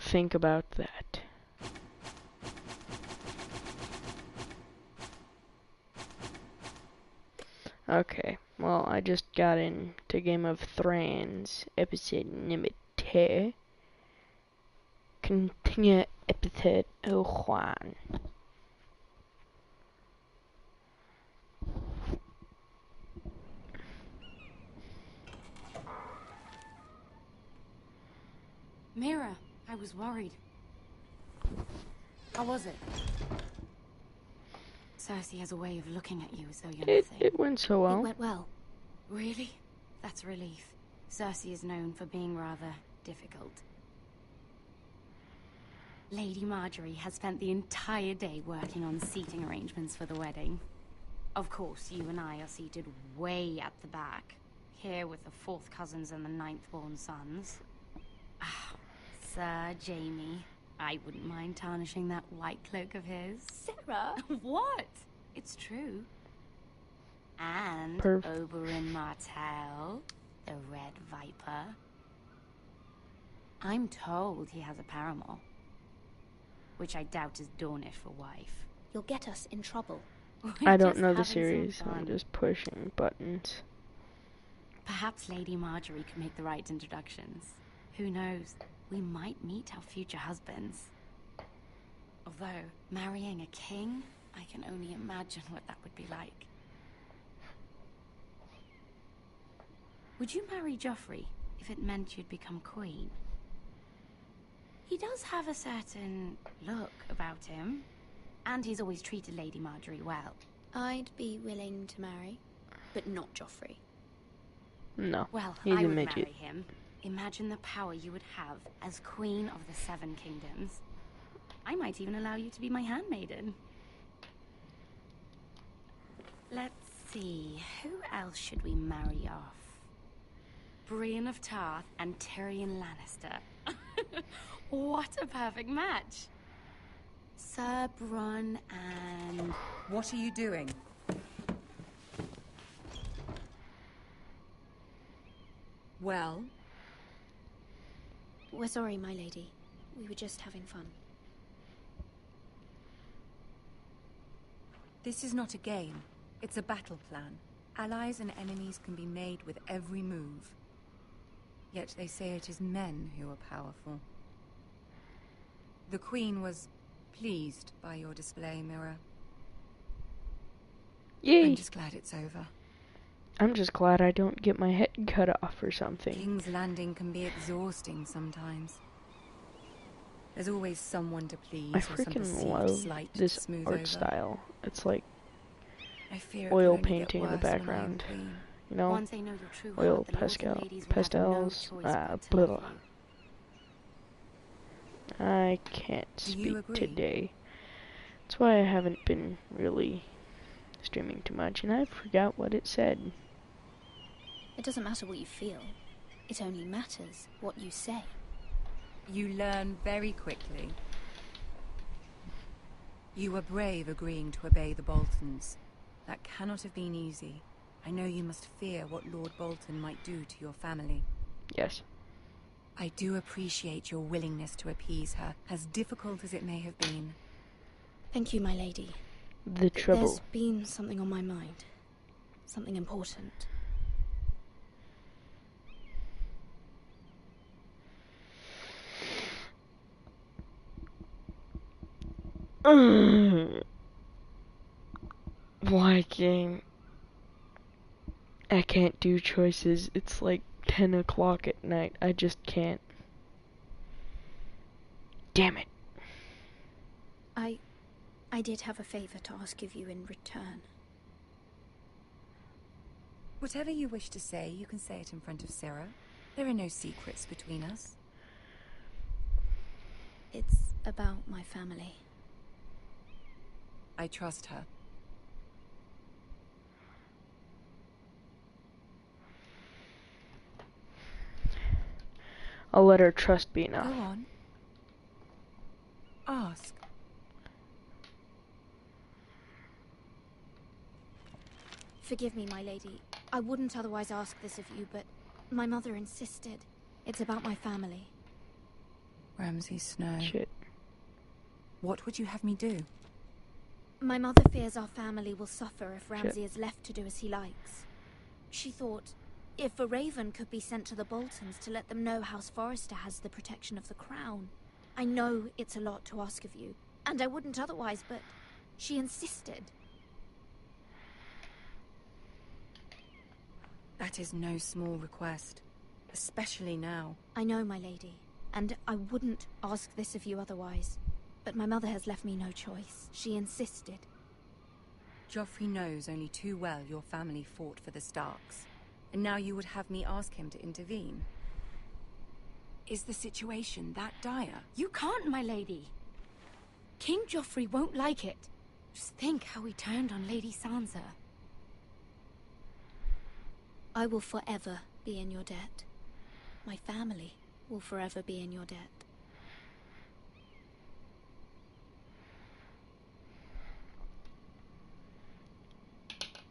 think about that. Okay, well, I just got into Game of Thrones, episode number 2. Continue episode 1. Mira, I was worried. How was it? Cersei has a way of looking at you as though you're nothing. It went so well. It went well. Really? That's a relief. Cersei is known for being rather difficult. Lady Margaery has spent the entire day working on seating arrangements for the wedding. Of course, you and I are seated way at the back, here with the 4th cousins and the 9th-born sons. Ah, Sir Jaime. I wouldn't mind tarnishing that white cloak of his. Sarah! What? It's true. And Oberyn Martell, the Red Viper. I'm told he has a paramour, which I doubt is Dornish for wife. You'll get us in trouble. I don't know the series, I'm just pushing buttons. Perhaps Lady Margaery could make the right introductions. Who knows? We might meet our future husbands. Although, marrying a king, I can only imagine what that would be like. Would you marry Joffrey if it meant you'd become queen? He does have a certain look about him, and he's always treated Lady Margaery well. I'd be willing to marry, but not Joffrey. No, well, he's I a would midget. marry him. Imagine the power you would have as Queen of the 7 Kingdoms. I might even allow you to be my handmaiden. Let's see, who else should we marry off? Brienne of Tarth and Tyrion Lannister. What a perfect match. Sir Bronn and... What are you doing? Well? We're sorry, my lady. We were just having fun. This is not a game. It's a battle plan. Allies and enemies can be made with every move. Yet they say it is men who are powerful. The Queen was pleased by your display, Mira. Yay! I'm just glad it's over. I'm just glad I don't get my head cut off or something. King's Landing can be exhausting sometimes. There's always someone to please. I or some freaking perceived love slight to this smooth art over. style. It's like I fear it oil can only get painting in the worse when I am background. queen. You know? Once they know your true Oil heart, the lords and ladies will have no pastels, choice but to blah. love you. I can't Do you speak agree? today. That's why I haven't been really streaming too much, and I forgot what it said. It doesn't matter what you feel. It only matters what you say. You learn very quickly. You were brave agreeing to obey the Boltons. That cannot have been easy. I know you must fear what Lord Bolton might do to your family. Yes. I do appreciate your willingness to appease her, as difficult as it may have been. Thank you, my lady. The trouble. There's been something on my mind. Something important. Why, game? I can't do choices. It's like 10 o'clock at night. I just can't. Damn it. I did have a favor to ask of you in return. Whatever you wish to say, you can say it in front of Sarah. There are no secrets between us. It's about my family. I trust her. I'll let her trust be enough. Go on. Ask. Forgive me, my lady. I wouldn't otherwise ask this of you, but my mother insisted. It's about my family. Ramsay Snow. Shit. What would you have me do? My mother fears our family will suffer if Ramsay is left to do as he likes. She thought, if a raven could be sent to the Boltons to let them know House Forrester has the protection of the crown. I know it's a lot to ask of you, and I wouldn't otherwise, but she insisted. That is no small request, especially now. I know, my lady, and I wouldn't ask this of you otherwise. But my mother has left me no choice. She insisted. Joffrey knows only too well your family fought for the Starks, and now you would have me ask him to intervene. Is the situation that dire? You can't, my lady. King Joffrey won't like it. Just think how he turned on Lady Sansa. I will forever be in your debt. My family will forever be in your debt.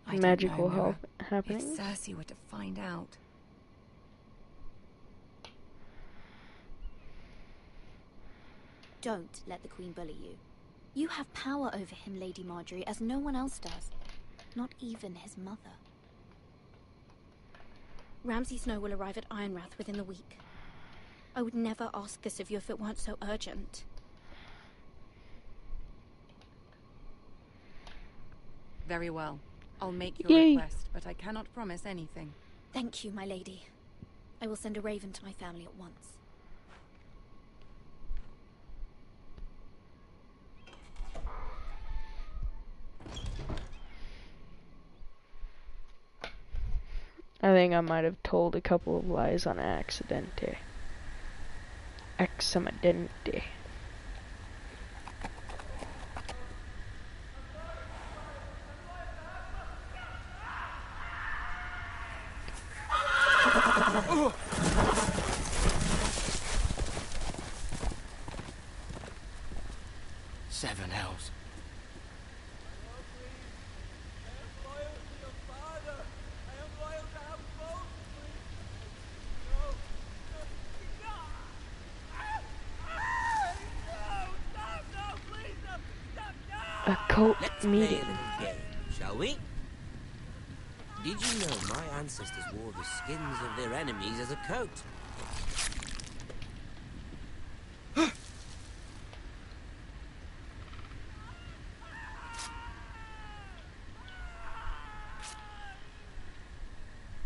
I don't Magical know, help Mira. happening. If Cersei were to find out. Don't let the Queen bully you. You have power over him, Lady Marjorie, as no one else does. Not even his mother. Ramsay Snow will arrive at Ironrath within the week. I would never ask this of you if it weren't so urgent. Very well. I'll make your Yay. request, but I cannot promise anything. Thank you, my lady. I will send a raven to my family at once. I think I might have told a couple of lies on accidente. Accidente. Seven hells. A cult Let's play a meeting. little game, shall we? Did you know my ancestors wore the skins of their enemies as a coat?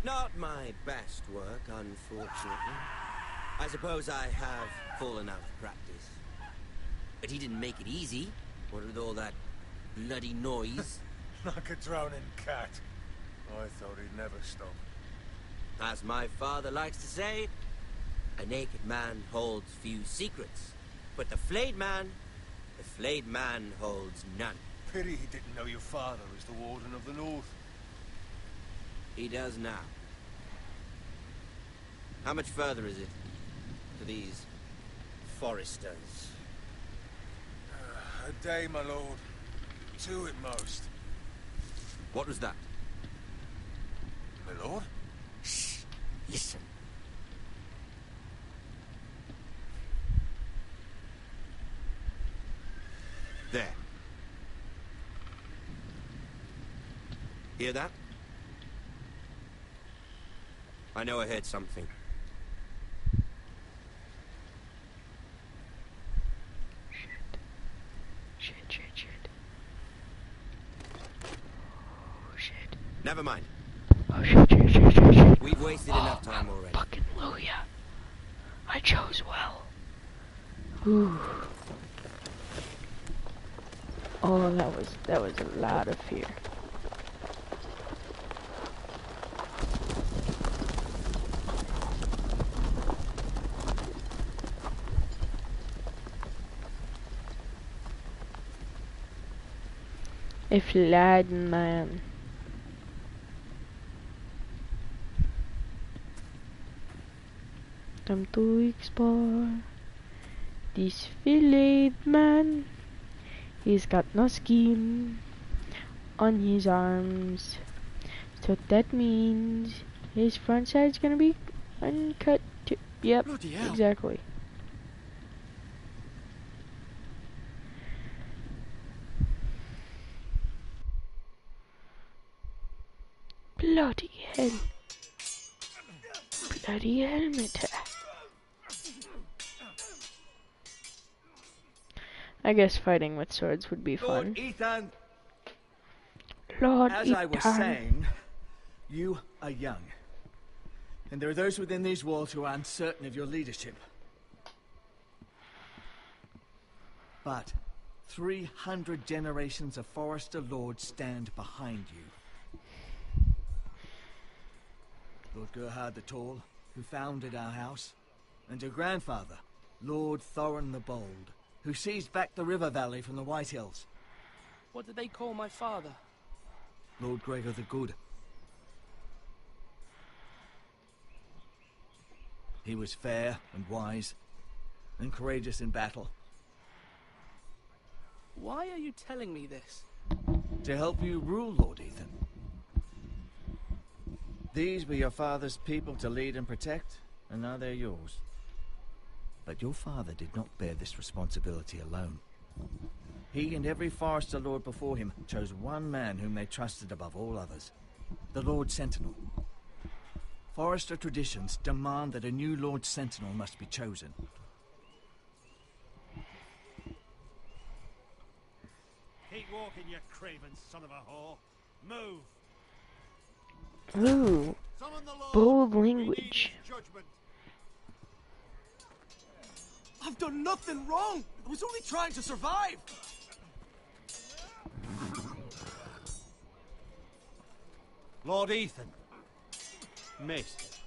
Not my best work, unfortunately. I suppose I have fallen out of practice. But he didn't make it easy, what with all that bloody noise. Like a drowning cat. I thought he'd never stop. As my father likes to say, a naked man holds few secrets. But the flayed man holds none. Pity he didn't know your father was the Warden of the North. He does now. How much further is it to these Forresters? A day, my lord. 2 at most. What was that? My lord? Shh! Listen. There. Hear that? I know I heard something. Shit. Oh shit. Never mind. Oh shit. We've wasted enough time already. Fucking Luya. I chose well. Ooh. Oh, that was a lot of fear. If lad man. Come 2 weeks bar. This filleted man. He's got no skin on his arms. So that means his front side's gonna be uncut too. Yep, Bloody hell. exactly. Bloody hell. Bloody helmet. I guess fighting with swords would be fun. Lord Ethan, Lord as Ethan. I was saying, you are young. And there are those within these walls who are uncertain of your leadership. But 300 generations of Forester Lords stand behind you. Lord Gerhard the Tall, who founded our house, and your grandfather, Lord Thorin the Bold, who seized back the river valley from the White Hills. What did they call my father? Lord Gregor the Good. He was fair and wise, and courageous in battle. Why are you telling me this? To help you rule, Lord Ethan. These were your father's people to lead and protect, and now they're yours. But your father did not bear this responsibility alone. He and every Forester Lord before him chose one man whom they trusted above all others. The Lord Sentinel. Forester traditions demand that a new Lord Sentinel must be chosen. Keep walking, you craven son of a whore. Move. Ooh, Summon the Lord. bold We need language. his judgment. I've done nothing wrong. I was only trying to survive. Lord Ethan. Missed.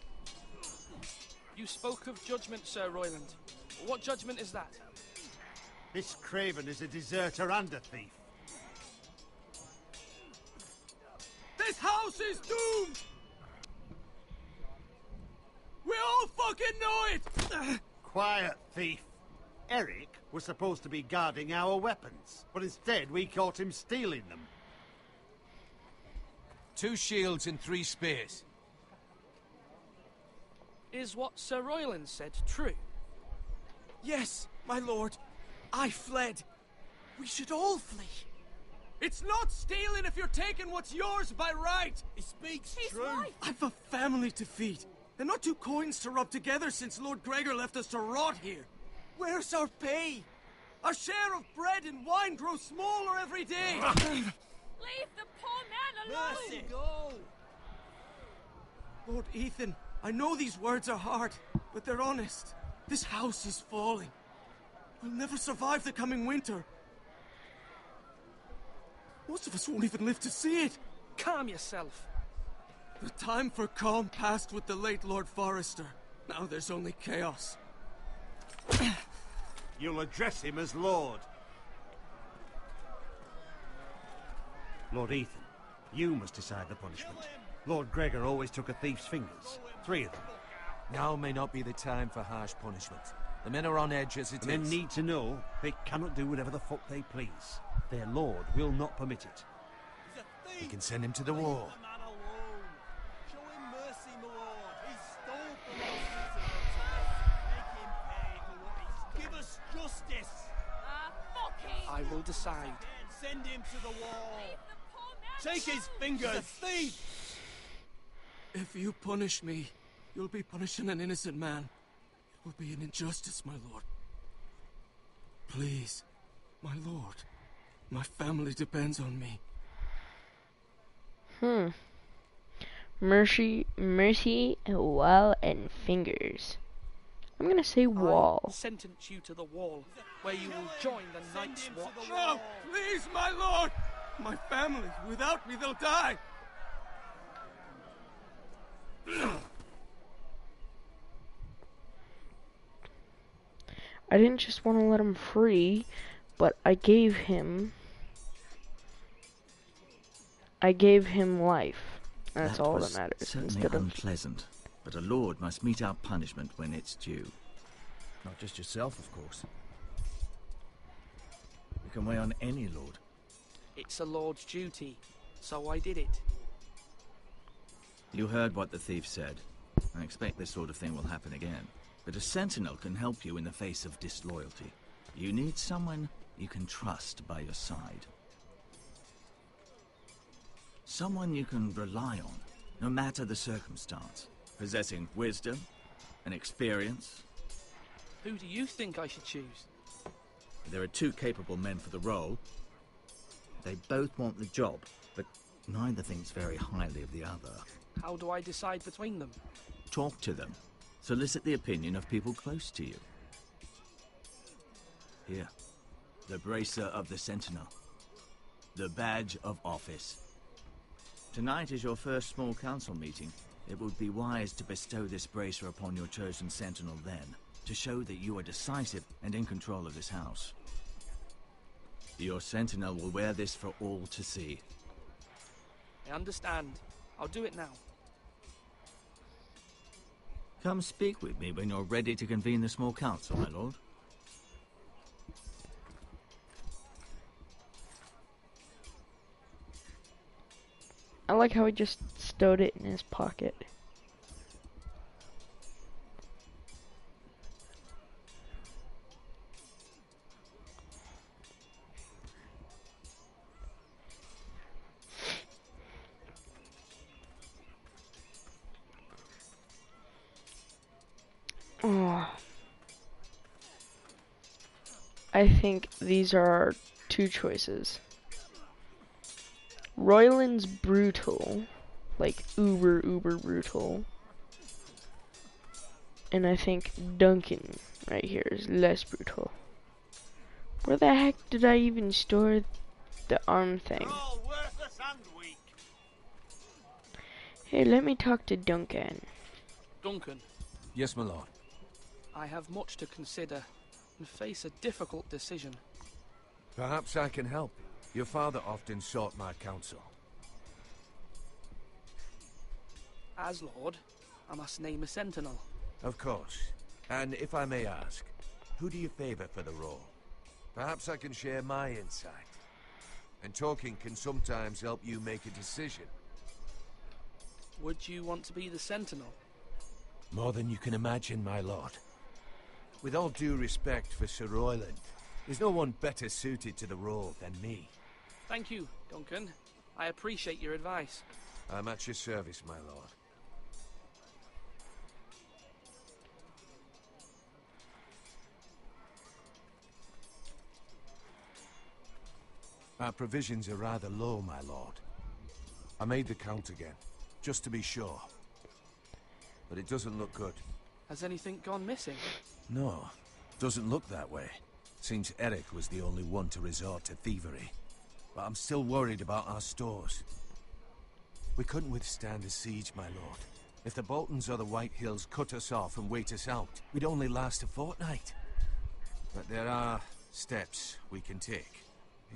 You spoke of judgment, Sir Royland. What judgment is that? This craven is a deserter and a thief. This house is doomed. We all fucking know it. Quiet, thief. Eric was supposed to be guarding our weapons, but instead we caught him stealing them. 2 shields and 3 spears. Is what Sir Royland said true? Yes, my lord. I fled. We should all flee. It's not stealing if you're taking what's yours by right. He speaks true. Right. I've a family to feed, and not 2 coins to rub together since Lord Gregor left us to rot here. Where's our pay? Our share of bread and wine grows smaller every day. Leave the poor man alone! Mercy, go! Lord Ethan, I know these words are hard, but they're honest. This house is falling. We'll never survive the coming winter. Most of us won't even live to see it. Calm yourself. The time for calm passed with the late Lord Forester. Now there's only chaos. You'll address him as Lord. Lord Ethan, you must decide the punishment. Lord Gregor always took a thief's fingers. 3 of them. Now may not be the time for harsh punishment. The men are on edge as it is. Men need to know they cannot do whatever the fuck they please. Their lord will not permit it. We can send him to the war. Show him mercy, my lord. He stole from us. Make him pay for what he's done. Give us justice. Fuck him! I will decide. Send him to the wall. Leave the poor man Take his fingers. He's a thief. If you punish me, you'll be punishing an innocent man. It will be an injustice, my lord. Please, my lord. My family depends on me. Mercy, wall, and fingers. I'm gonna say wall. I sentence you to the wall, where you will join the Night's Watch. No, please, my lord. My family, without me, they'll die. I didn't just want to let him free, but I gave him life. That's all that matters. Certainly Instead of unpleasant, but a lord must mete out punishment when it's due. Not just yourself, of course. You can weigh on any lord. It's a lord's duty, so I did it. You heard what the thief said. I expect this sort of thing will happen again. But a sentinel can help you in the face of disloyalty. You need someone you can trust by your side. Someone you can rely on no matter the circumstance, possessing wisdom and experience. Who do you think I should choose? There are two capable men for the role. They both want the job, but neither thinks very highly of the other. How do I decide between them? Talk to them. Solicit the opinion of people close to you. Here, the bracer of the Sentinel. The badge of office. Tonight is your first small council meeting. It would be wise to bestow this bracer upon your chosen Sentinel then, to show that you are decisive and in control of this house. Your Sentinel will wear this for all to see. I understand. I'll do it now. Come speak with me when you're ready to convene the small council, my lord. I like how he just stowed it in his pocket. Oh. I think these are our two choices. Royland's brutal, like uber brutal, and I think Duncan right here is less brutal. Where the heck did I even store the arm thing? Hey, let me talk to Duncan. Duncan. Yes, my lord. I have much to consider and face a difficult decision. Perhaps I can help. Your father often sought my counsel. As Lord, I must name a Sentinel. Of course. And if I may ask, who do you favor for the role? Perhaps I can share my insight. And talking can sometimes help you make a decision. Would you want to be the Sentinel? More than you can imagine, my lord. With all due respect for Sir Royland, there's no one better suited to the role than me. Thank you, Duncan. I appreciate your advice. I'm at your service, my lord. Our provisions are rather low, my lord. I made the count again, just to be sure. But it doesn't look good. Has anything gone missing? No, doesn't look that way. Seems Eric was the only one to resort to thievery. But I'm still worried about our stores. We couldn't withstand a siege, my lord. If the Boltons or the White Hills cut us off and wait us out, we'd only last a fortnight. But there are steps we can take.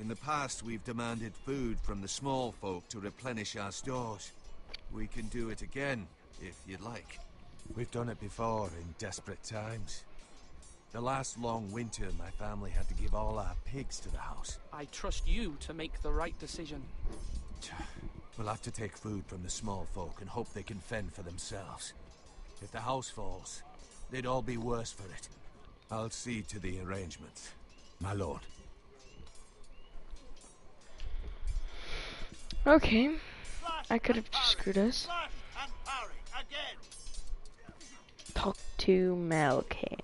In the past, we've demanded food from the small folk to replenish our stores. We can do it again, if you'd like. We've done it before in desperate times. The last long winter, my family had to give all our pigs to the house. I trust you to make the right decision. We'll have to take food from the small folk and hope they can fend for themselves. If the house falls, they'd all be worse for it. I'll see to the arrangements, my lord. Okay. I could have just screwed us. Talk to Malcolm.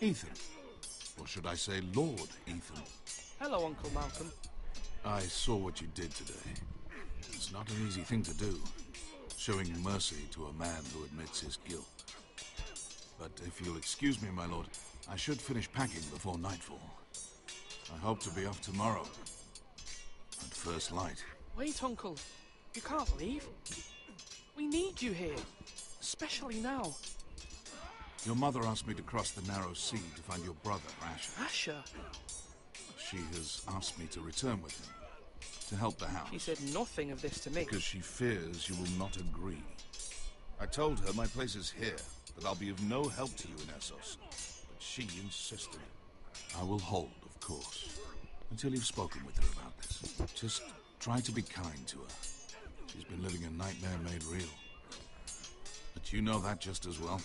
Ethan. Or should I say Lord Ethan? Hello, Uncle Malcolm. I saw what you did today. It's not an easy thing to do, showing mercy to a man who admits his guilt. But if you'll excuse me, my lord, I should finish packing before nightfall. I hope to be off tomorrow, at first light. Wait, Uncle. You can't leave. We need you here, especially now. Your mother asked me to cross the narrow sea to find your brother, Asher. Asher? She has asked me to return with him, to help the house. She said nothing of this to me. Because she fears you will not agree. I told her my place is here, that I'll be of no help to you in Essos. But she insisted. I will hold, of course, until you've spoken with her about this. Just try to be kind to her. She's been living a nightmare made real. But you know that just as well.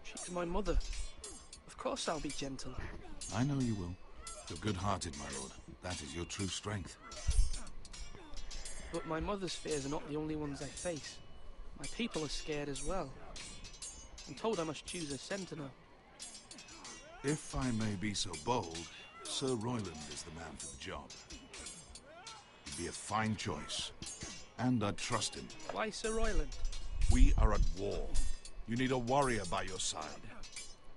She's my mother. Of course I'll be gentle. I know you will. You're good-hearted, my lord. That is your true strength. But my mother's fears are not the only ones I face. My people are scared as well. I'm told I must choose a sentinel. If I may be so bold, Sir Royland is the man for the job. He'd be a fine choice, and I trust him. Why Sir Royland? We are at war. You need a warrior by your side.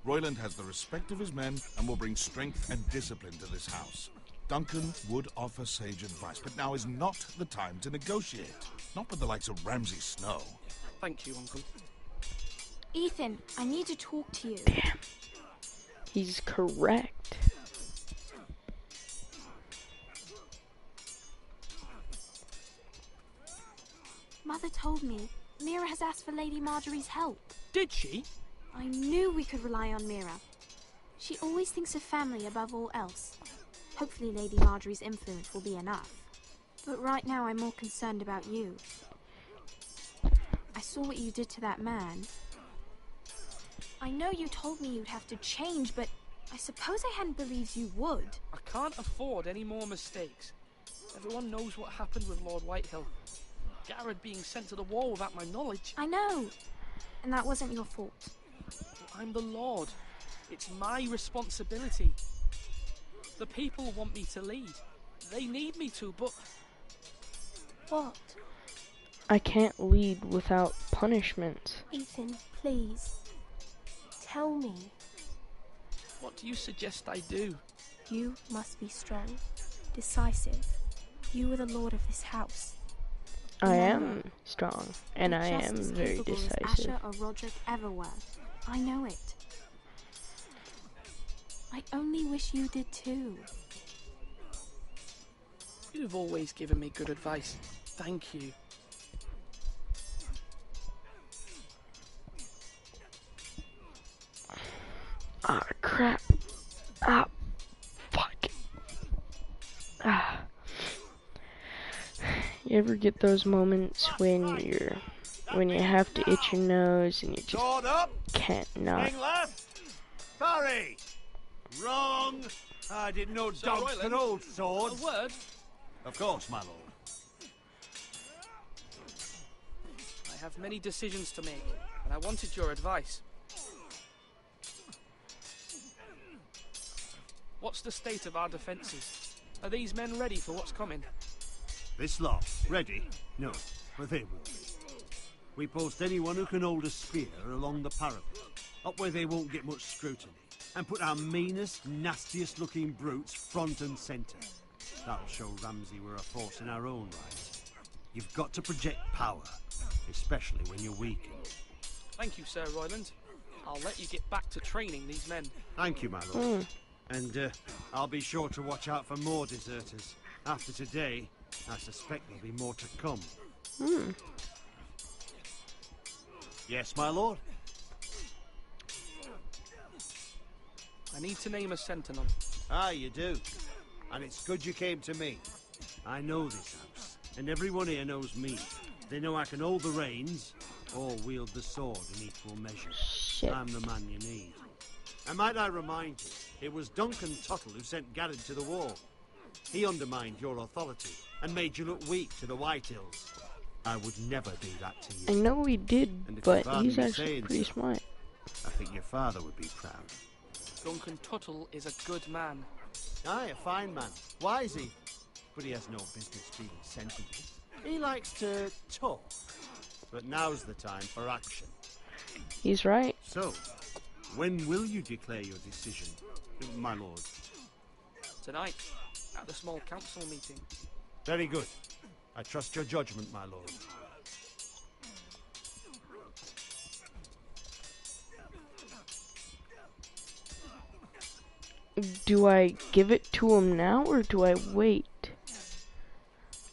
Royland has the respect of his men and will bring strength and discipline to this house. Duncan would offer sage advice, but now is not the time to negotiate. Not with the likes of Ramsay Snow. Thank you, Uncle. Ethan, I need to talk to you. Damn. He's correct. Mother told me Mira has asked for Lady Marjorie's help. Did she? I knew we could rely on Mira. She always thinks of family above all else. Hopefully Lady Marjorie's influence will be enough. But right now I'm more concerned about you. I saw what you did to that man. I know you told me you'd have to change, but I suppose I hadn't believed you would. I can't afford any more mistakes. Everyone knows what happened with Lord Whitehill. Garrett being sent to the war without my knowledge. I know. And that wasn't your fault. I'm the Lord. It's my responsibility. The people want me to lead. They need me to, but... What? I can't lead without punishment. Ethan, please. Tell me. What do you suggest I do? You must be strong, decisive. You are the lord of this house. I am strong, and I am Just as very capable as decisive. Asher or Roderick ever were. I know it. I only wish you did too. You've always given me good advice. Thank you. Ah, crap. Ah, fuck. Ah. You ever get those moments when you have to itch your nose and you just Sword up. can't not? Swing left. Parry. Wrong. I didn't know Sir dogs Royland, could hold swords. A word? Of course, my lord. I have many decisions to make, and I wanted your advice. What's the state of our defences? Are these men ready for what's coming? This lot, ready? No, but they won't be. We post anyone who can hold a spear along the parapet, up where they won't get much scrutiny, and put our meanest, nastiest looking brutes front and centre. That'll show Ramsay we're a force in our own right. You've got to project power, especially when you're weakened. Thank you, Sir Royland. I'll let you get back to training these men. Thank you, my lord. And I'll be sure to watch out for more deserters. After today, I suspect there'll be more to come. Yes, my lord? I need to name a sentinel. Ah, you do. And it's good you came to me. I know this house, and everyone here knows me. They know I can hold the reins, or wield the sword in equal measure. Shit. I'm the man you need. And might I remind you, it was Duncan Tuttle who sent Garrett to the war. He undermined your authority, and made you look weak to the Whitehills. I would never do that to I you. know he did, And if but you pardon he's me actually saying pretty so, smart. I think your father would be proud. Duncan Tuttle is a good man. Aye, a fine man. Wise he? But he has no business being sensible. He likes to talk. But now's the time for action. He's right. So, when will you declare your decision, my lord? Tonight, at the small council meeting. Very good. I trust your judgment, my lord. Do I give it to him now, or do I wait?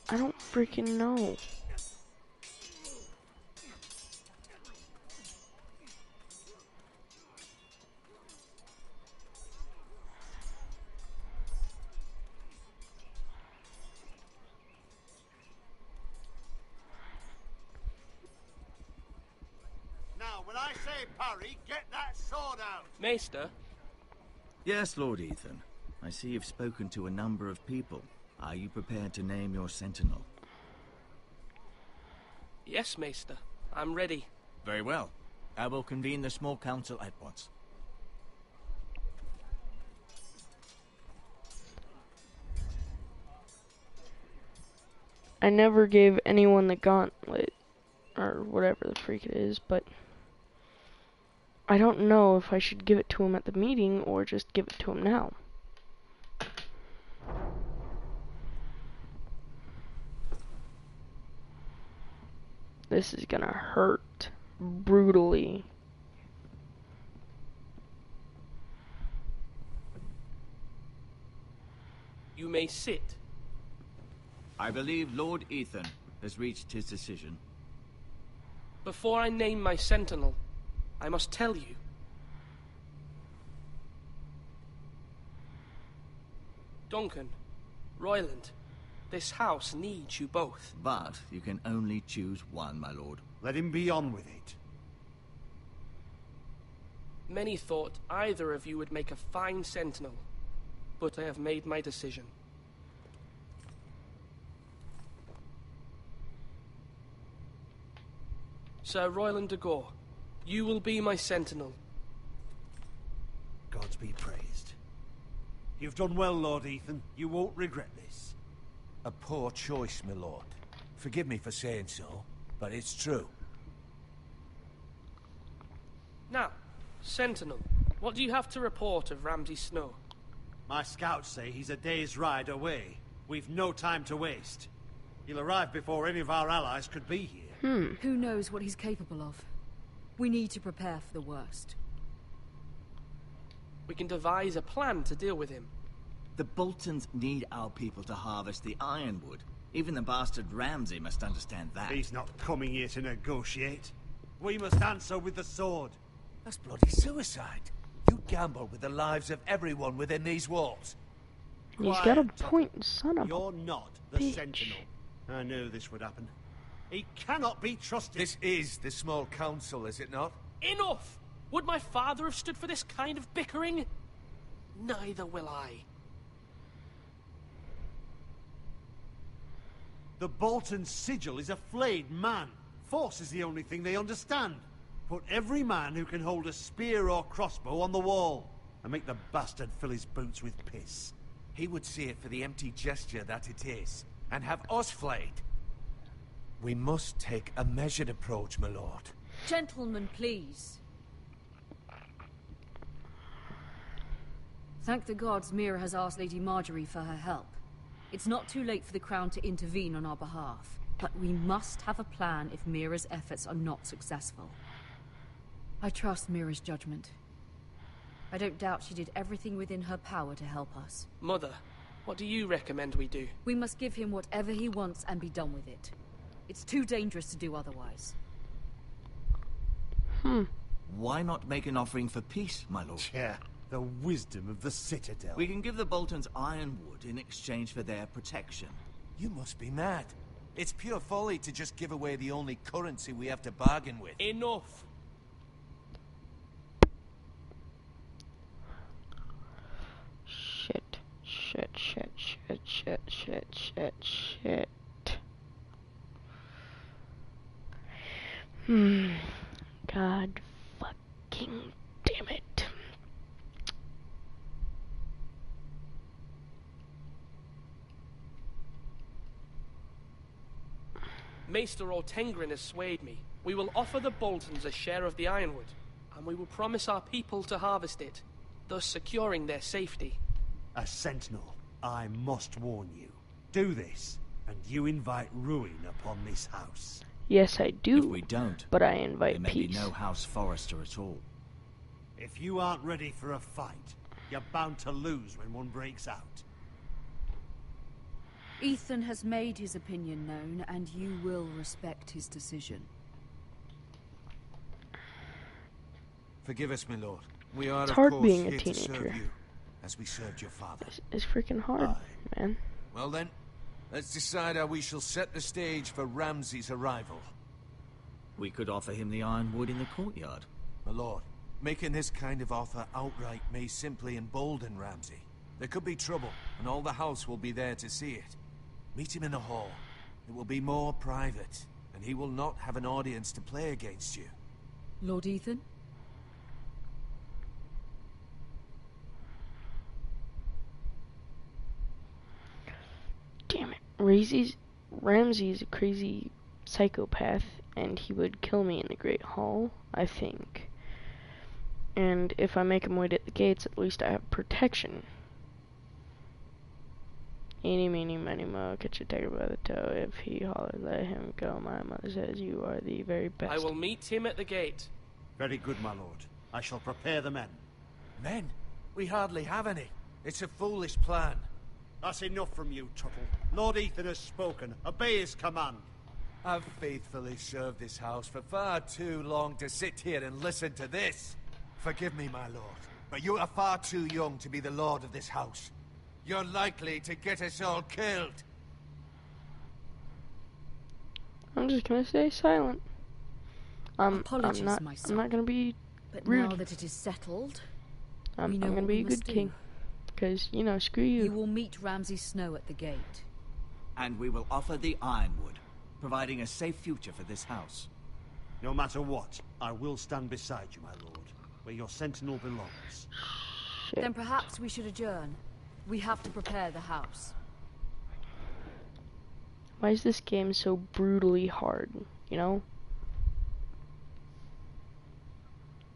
I don't freaking know. Now, when I say parry, get that sword out! Maester, Yes, Lord Ethan. I see you've spoken to a number of people. Are you prepared to name your sentinel? Yes, Maester. I'm ready. Very well. I will convene the small council at once. I never gave anyone the gauntlet, or whatever the freak it is, but I don't know if I should give it to him at the meeting or just give it to him now. This is gonna hurt brutally. You may sit. I believe Lord Ethan has reached his decision. Before I name my sentinel, I must tell you. Duncan, Royland, this house needs you both. But you can only choose one, my lord. Let him be on with it. Many thought either of you would make a fine sentinel, but I have made my decision. Sir Royland de Gore, you will be my sentinel. Gods be praised. You've done well, Lord Ethan. You won't regret this. A poor choice, my lord. Forgive me for saying so, but it's true. Now, Sentinel, what do you have to report of Ramsay Snow? My scouts say he's a day's ride away. We've no time to waste. He'll arrive before any of our allies could be here. Who knows what he's capable of? We need to prepare for the worst. We can devise a plan to deal with him. The Boltons need our people to harvest the ironwood. Even the bastard Ramsay must understand that. He's not coming here to negotiate. We must answer with the sword. That's bloody suicide. You gamble with the lives of everyone within these walls. He's got a point, son of a You're not the bitch. Sentinel. I knew this would happen. He cannot be trusted. This is the small council, is it not? Enough! Would my father have stood for this kind of bickering? Neither will I. The Bolton sigil is a flayed man. Force is the only thing they understand. Put every man who can hold a spear or crossbow on the wall, and make the bastard fill his boots with piss. He would see it for the empty gesture that it is, and have us flayed. We must take a measured approach, my lord. Gentlemen, please. Thank the gods Mira has asked Lady Marjorie for her help. It's not too late for the Crown to intervene on our behalf, but we must have a plan if Mira's efforts are not successful. I trust Mira's judgment. I don't doubt she did everything within her power to help us. Mother, what do you recommend we do? We must give him whatever he wants and be done with it. It's too dangerous to do otherwise. Why not make an offering for peace, my lord? Yeah, the wisdom of the Citadel. We can give the Boltons ironwood in exchange for their protection. You must be mad. It's pure folly to just give away the only currency we have to bargain with. Enough! Shit. God fucking damn it. Maester Ortengrin has swayed me. We will offer the Boltons a share of the ironwood, and we will promise our people to harvest it, thus securing their safety. A sentinel, I must warn you. Do this, and you invite ruin upon this house. Yes, I do. If we don't, but I there invite may peace. be no House Forrester at all. If you aren't ready for a fight, you're bound to lose when one breaks out. Ethan has made his opinion known, and you will respect his decision. Forgive us, my lord. We are, It's of hard course, being a here to serve teenager. you, as we served your father. It's freaking hard, man. Well then, let's decide how we shall set the stage for Ramsay's arrival. We could offer him the ironwood in the courtyard. My lord, making this kind of offer outright may simply embolden Ramsay. There could be trouble, and all the house will be there to see it. Meet him in the hall. It will be more private, and he will not have an audience to play against you. Lord Ethan? Damn it. Ramsay's a crazy psychopath, and he would kill me in the Great Hall, I think. And if I make him wait at the gates, at least I have protection. Eeny, meeny, miny, moe, catch a tiger by the toe. If he holler, let him go. My mother says you are the very best. I will meet him at the gate. Very good, my lord. I shall prepare the men. Men? We hardly have any. It's a foolish plan. That's enough from you, Tuttle. Lord Ethan has spoken. Obey his command. I've faithfully served this house for far too long to sit here and listen to this. Forgive me, my lord, but you are far too young to be the lord of this house. You're likely to get us all killed. I'm just gonna stay silent. Apologies, I'm my son. I'm not gonna be But rude. now that it is settled, I'm we know gonna what be we a must good do. king. Because, you know, screw you. You will meet Ramsay Snow at the gate. And we will offer the Ironwood, providing a safe future for this house. No matter what, I will stand beside you, my lord, where your sentinel belongs. Shit. Then perhaps we should adjourn. We have to prepare the house. Why is this game so brutally hard, you know?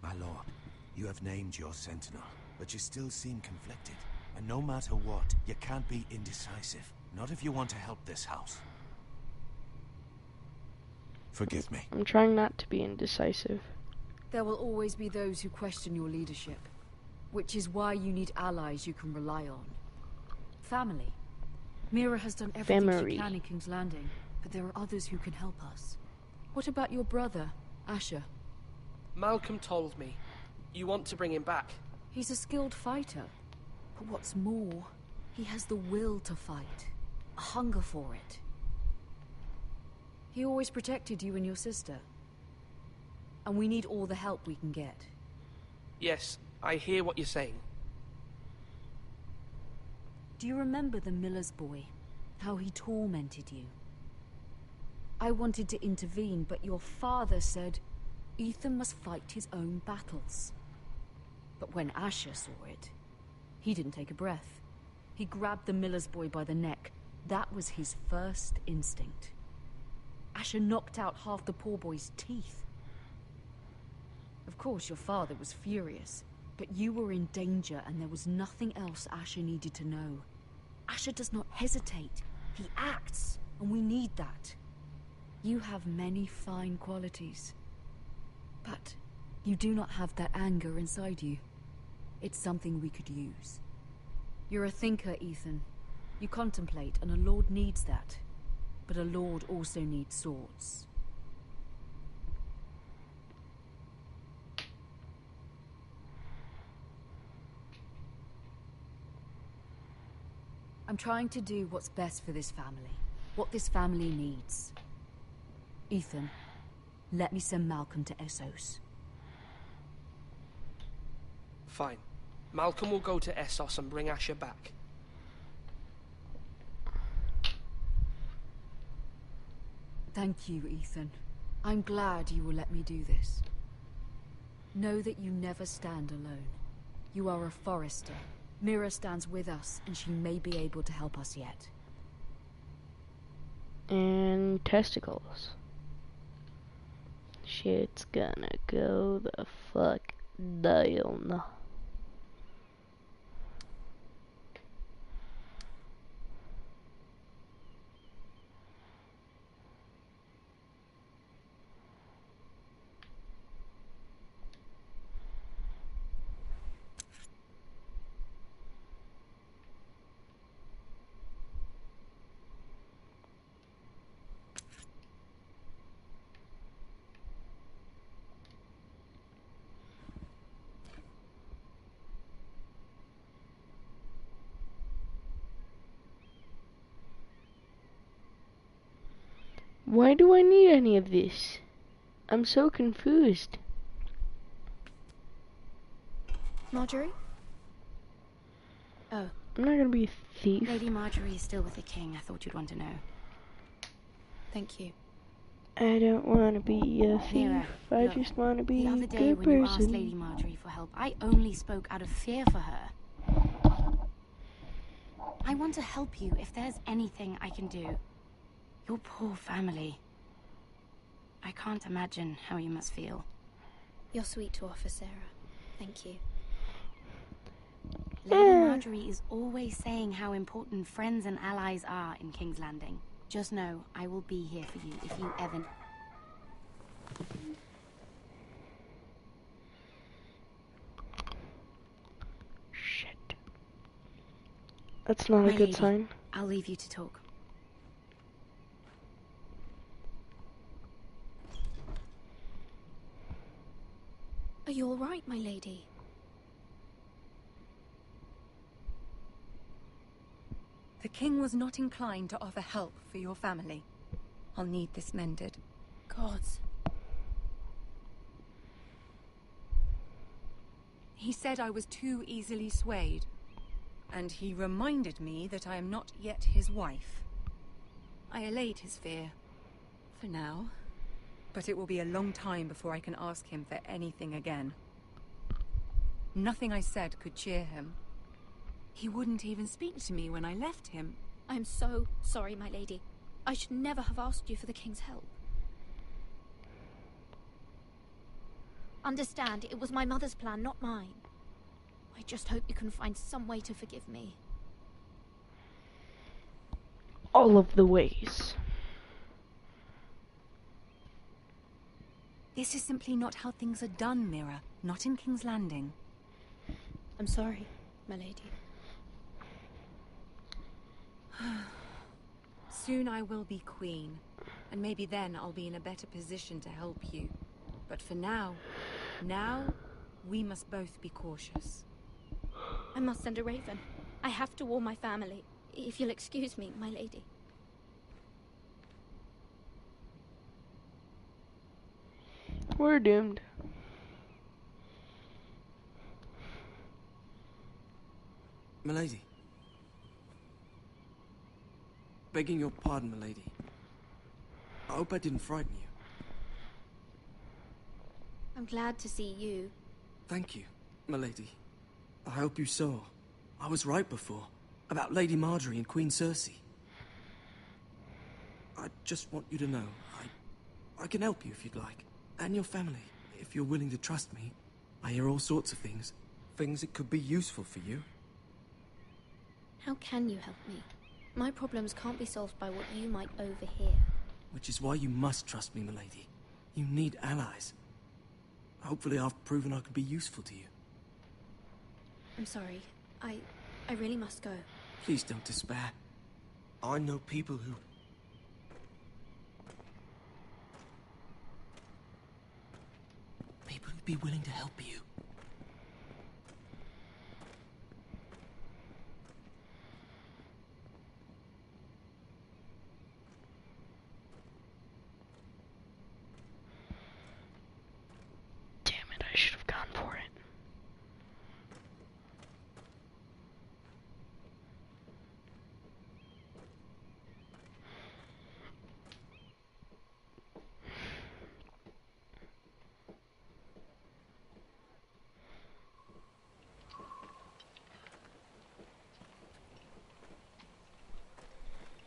My lord, you have named your sentinel, but you still seem conflicted. And no matter what, you can't be indecisive. Not if you want to help this house. Forgive me. I'm trying not to be indecisive. There will always be those who question your leadership, which is why you need allies you can rely on. Family. Mira has done everything Family. she can in King's Landing, but there are others who can help us. What about your brother, Asher? Malcolm told me. You want to bring him back. He's a skilled fighter, but what's more, he has the will to fight, a hunger for it. He always protected you and your sister, and we need all the help we can get. Yes, I hear what you're saying. Do you remember the miller's boy? How he tormented you? I wanted to intervene, but your father said Ethan must fight his own battles. But when Asher saw it, he didn't take a breath. He grabbed the miller's boy by the neck. That was his first instinct. Asher knocked out half the poor boy's teeth. Of course, your father was furious, but you were in danger and there was nothing else Asher needed to know. Asher does not hesitate. He acts, and we need that. You have many fine qualities, but you do not have that anger inside you. It's something we could use. You're a thinker, Ethan. You contemplate, and a lord needs that. But a lord also needs swords. I'm trying to do what's best for this family. What this family needs. Ethan, let me send Malcolm to Essos. Fine. Malcolm will go to Essos and bring Asher back. Thank you, Ethan. I'm glad you will let me do this. Know that you never stand alone. You are a Forrester. Mira stands with us, and she may be able to help us yet. And testicles. Shit's gonna go the fuck down. Why do I need any of this? I'm so confused. Marjorie? Oh, I'm not gonna be a thief. Lady Marjorie is still with the king. I thought you'd want to know. Thank you. I don't want to be a thief. Mira, I look, just want to be the a other day good when you asked person. Lady Marjorie for help, I only spoke out of fear for her. I want to help you if there's anything I can do. Your poor family. I can't imagine how you must feel. You're sweet to offer, Sarah. Thank you. Lady Marjorie is always saying how important friends and allies are in King's Landing. Just know I will be here for you if you ever... Shit. That's not My a good lady, sign. I'll leave you to talk. Are you all right, my lady? The king was not inclined to offer help for your family. I'll need this mended. Gods. He said I was too easily swayed. And he reminded me that I am not yet his wife. I allayed his fear. For now. But it will be a long time before I can ask him for anything again. Nothing I said could cheer him. He wouldn't even speak to me when I left him. I'm so sorry, my lady. I should never have asked you for the king's help. Understand, it was my mother's plan, not mine. I just hope you can find some way to forgive me. All of the ways. This is simply not how things are done, Mira. Not in King's Landing. I'm sorry, my lady. Soon I will be queen, and maybe then I'll be in a better position to help you. But for now, we must both be cautious. I must send a raven. I have to warn my family. If you'll excuse me, my lady. We're doomed. Milady. Begging your pardon, milady. I hope I didn't frighten you. I'm glad to see you. Thank you, milady. I hope you saw. I was right before. About Lady Marjorie and Queen Cersei. I just want you to know, I can help you if you'd like. And your family, if you're willing to trust me. I hear all sorts of things. Things that could be useful for you. How can you help me? My problems can't be solved by what you might overhear. Which is why you must trust me, milady. You need allies. Hopefully I've proven I could be useful to you. I'm sorry. I really must go. Please don't despair. I know people who'd be willing to help you. Damn it, I should have gone for it.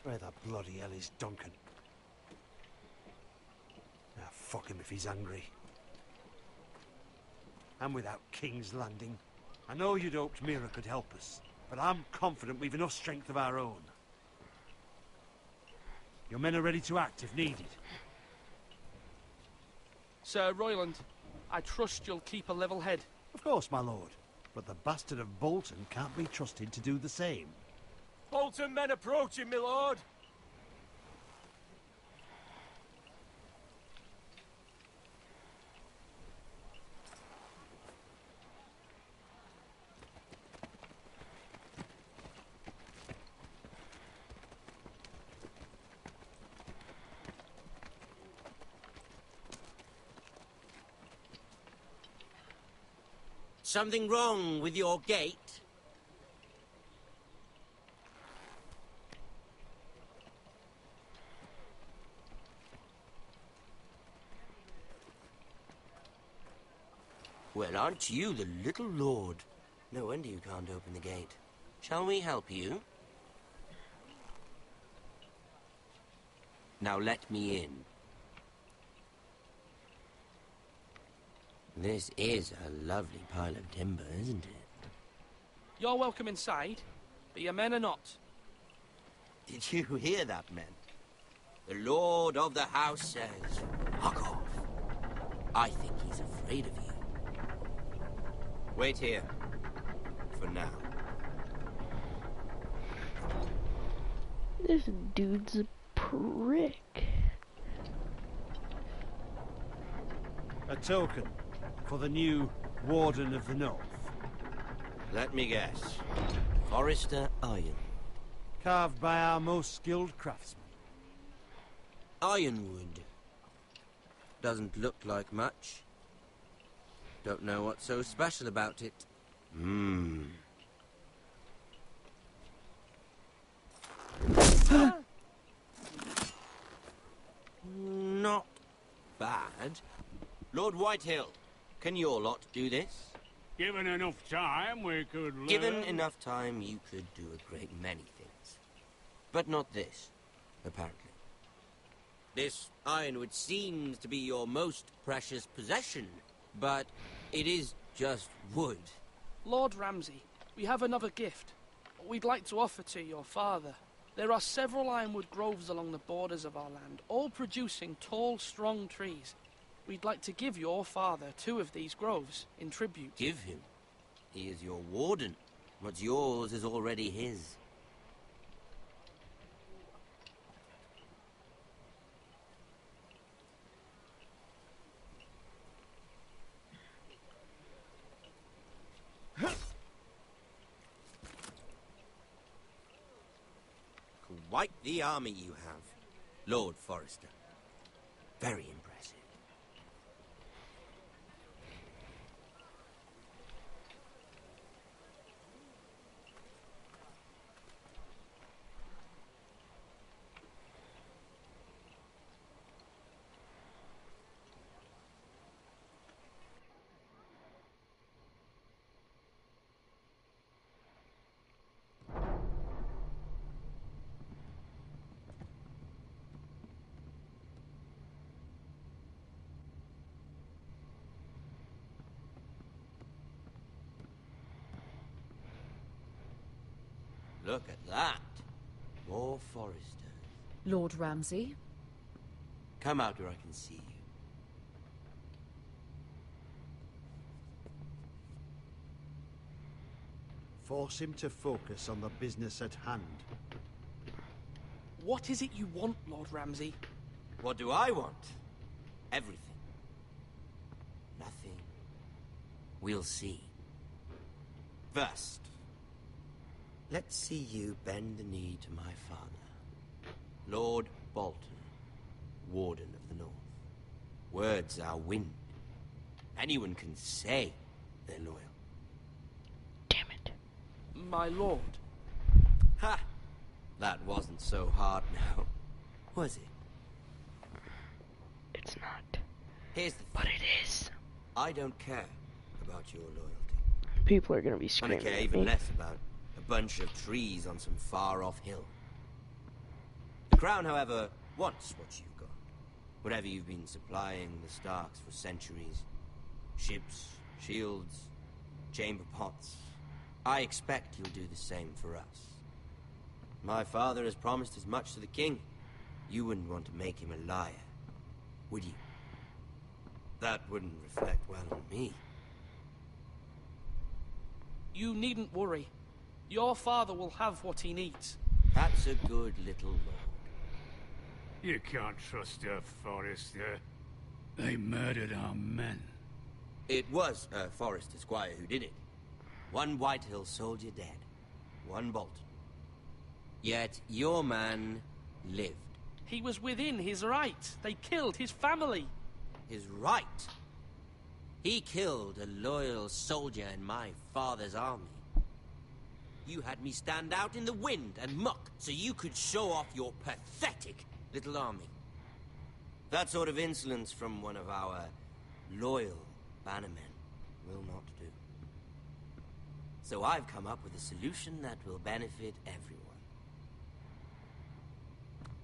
Where the bloody hell is Duncan? Ah, fuck him if he's angry. And without King's Landing. I know you'd hoped Mira could help us, but I'm confident we've enough strength of our own. Your men are ready to act if needed. Sir Royland, I trust you'll keep a level head. Of course, my lord. But the bastard of Bolton can't be trusted to do the same. Bolton men approaching, my lord. Something wrong with your gate? Well, aren't you the little lord? No wonder you can't open the gate. Shall we help you? Now let me in. This is a lovely pile of timber, isn't it? You're welcome inside, but your men are not. Did you hear that, men? The lord of the house says, "Fuck off." I think he's afraid of you. Wait here. For now. This dude's a prick. A token for the new Warden of the North. Let me guess. Forrester Iron. Carved by our most skilled craftsmen. Ironwood. Doesn't look like much. Don't know what's so special about it. Not bad. Lord Whitehill, can your lot do this? Given enough time, we could learn. Given enough time, you could do a great many things. But not this, apparently. This ironwood seems to be your most precious possession, but it is just wood. Lord Ramsay, we have another gift. We'd like to offer to your father. There are several ironwood groves along the borders of our land, all producing tall, strong trees. We'd like to give your father 2 of these groves in tribute. Give him? He is your warden. What's yours is already his. Quite the army you have, Lord Forrester. Very impressive. Look at that. More Forresters. Lord Ramsay? Come out where I can see you. Force him to focus on the business at hand. What is it you want, Lord Ramsay? What do I want? Everything. Nothing. We'll see. First, let's see you bend the knee to my father, Lord Bolton, Warden of the North. Words are wind. Anyone can say they're loyal. Damn it. My lord. Ha! That wasn't so hard now, was it? It's not. Here's the thing. But it is. I don't care about your loyalty. People are gonna be I screaming don't care at even me. less about a bunch of trees on some far-off hill. The Crown, however, wants what you've got. Whatever you've been supplying the Starks for centuries. Ships, shields, chamber pots. I expect you'll do the same for us. My father has promised as much to the king. You wouldn't want to make him a liar, would you? That wouldn't reflect well on me. You needn't worry. Your father will have what he needs. That's a good little lord. You can't trust her, Forrester. They murdered our men. It was a Forrester squire who did it. One Whitehill soldier dead. One Bolton. Yet your man lived. He was within his right. They killed his family. His right? He killed a loyal soldier in my father's army. You had me stand out in the wind and muck so you could show off your pathetic little army. That sort of insolence from one of our loyal bannermen will not do. So I've come up with a solution that will benefit everyone.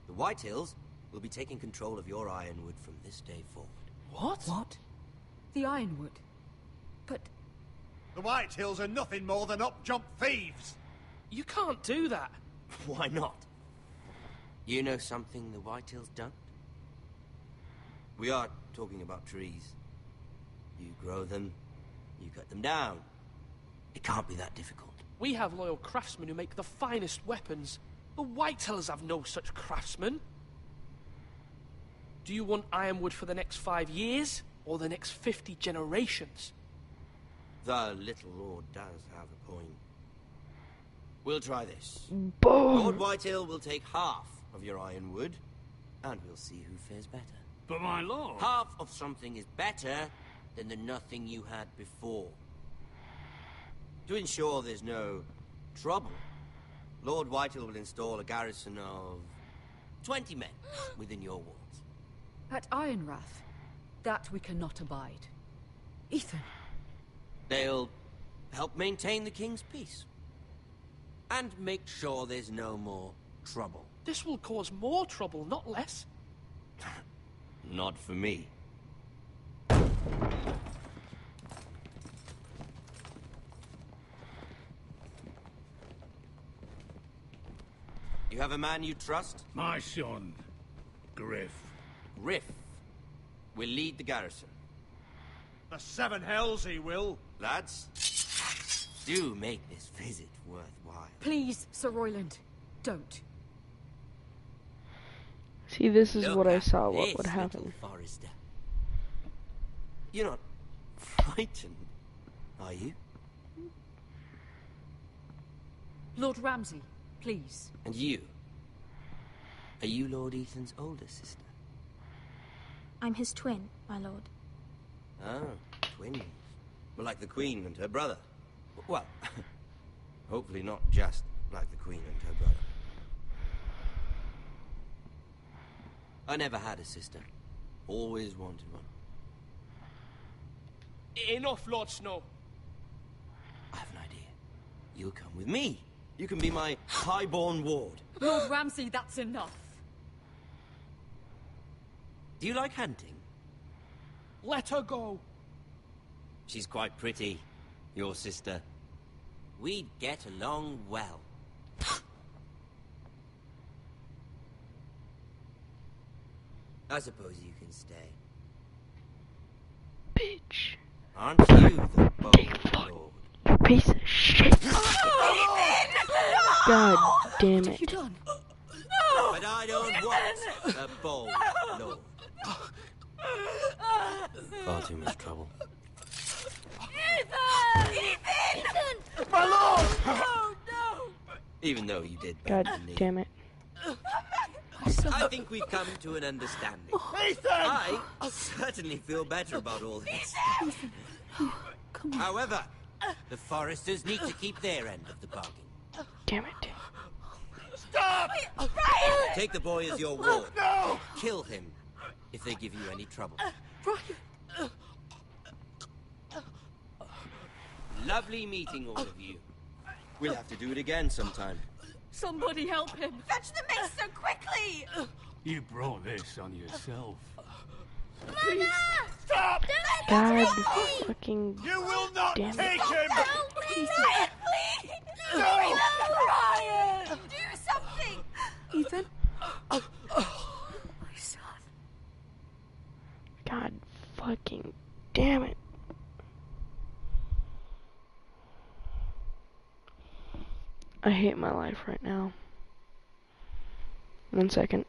The Whitehills will be taking control of your Ironwood from this day forward. What? What? The Ironwood? But... The Whitehills are nothing more than up-jump thieves! You can't do that. Why not? You know something the Whitehills don't? We are talking about trees. You grow them, you cut them down. It can't be that difficult. We have loyal craftsmen who make the finest weapons. The Whitehills have no such craftsmen. Do you want Ironwood for the next 5 years, or the next 50 generations? The little lord does have a point. We'll try this. Boom! Lord Whitehill will take half of your Ironwood, and we'll see who fares better. But my lord... Half of something is better than the nothing you had before. To ensure there's no trouble, Lord Whitehill will install a garrison of 20 men within your walls. At Ironrath, that we cannot abide. Ethan. They'll help maintain the king's peace. And make sure there's no more trouble. This will cause more trouble, not less. Not for me. You have a man you trust? My son, Griff. Griff will lead the garrison. The seven hells he will. Lads, do make this visit worthwhile. Please, Sir Royland, don't. See, this is Look what I at saw what this, would happen. little Forrester. You're not frightened, are you? Lord Ramsay, please. And you? Are you Lord Ethan's older sister? I'm his twin, my lord. Ah, twins. Well, like the Queen and her brother. Well, hopefully not just like the Queen and her brother. I never had a sister. Always wanted one. Enough, Lord Snow. I have an idea. You'll come with me. You can be my highborn ward. Lord Ramsay, that's enough. Do you like hunting? Let her go. She's quite pretty, your sister. We'd get along well. I suppose you can stay. Bitch. Aren't you the bold lord? You piece of shit. God damn What have you it. done? But I don't want a bold lord. Far too much trouble. Ethan! My lord! Oh, no! Even though you did God bend the knee. damn it. I think we've come to an understanding. Ethan! I certainly feel better about all this. Come on. However, the Foresters need to keep their end of the bargain. Damn it. Stop! Brian! Take the boy as your ward. No! Kill him if they give you any trouble. Brian! Lovely meeting all of you. We'll have to do it again sometime. Somebody help him! Fetch the maester quickly! You brought this on yourself. Please! Stop! God fucking You will not damn take it. him! Help me! Brian, please! No! Brian! Do something! Ethan? My son. God fucking damn it. I hate my life right now. 1 second.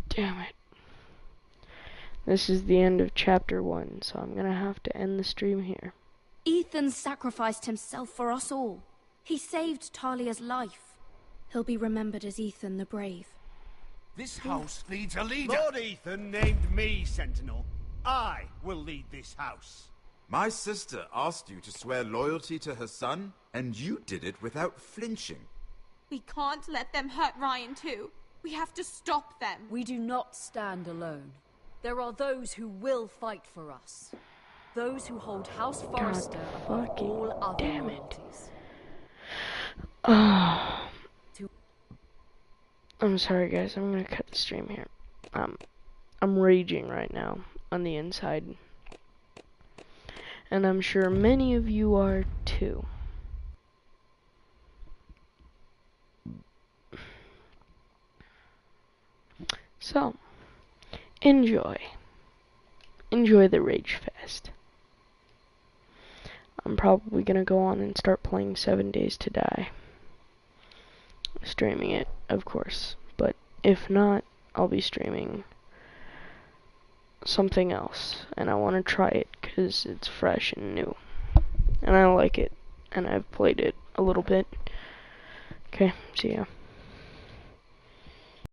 Damn it. This is the end of chapter 1, so I'm gonna have to end the stream here. Ethan sacrificed himself for us all. He saved Talia's life. He'll be remembered as Ethan the Brave. This house needs a leader. Lord Ethan named me Sentinel. I will lead this house. My sister asked you to swear loyalty to her son, and you did it without flinching. We can't let them hurt Ryan too. We have to stop them. We do not stand alone. There are those who will fight for us. Those who hold House Forrester above all other loyalties. I'm sorry guys, I'm gonna cut the stream here. I'm raging right now on the inside. And I'm sure many of you are too. So, enjoy. Enjoy the Rage Fest. I'm probably gonna go on and start playing 7 Days to Die. Streaming it, of course. But if not, I'll be streaming something else. And I want to try it because it's fresh and new. And I like it. And I've played it a little bit. Okay, see ya.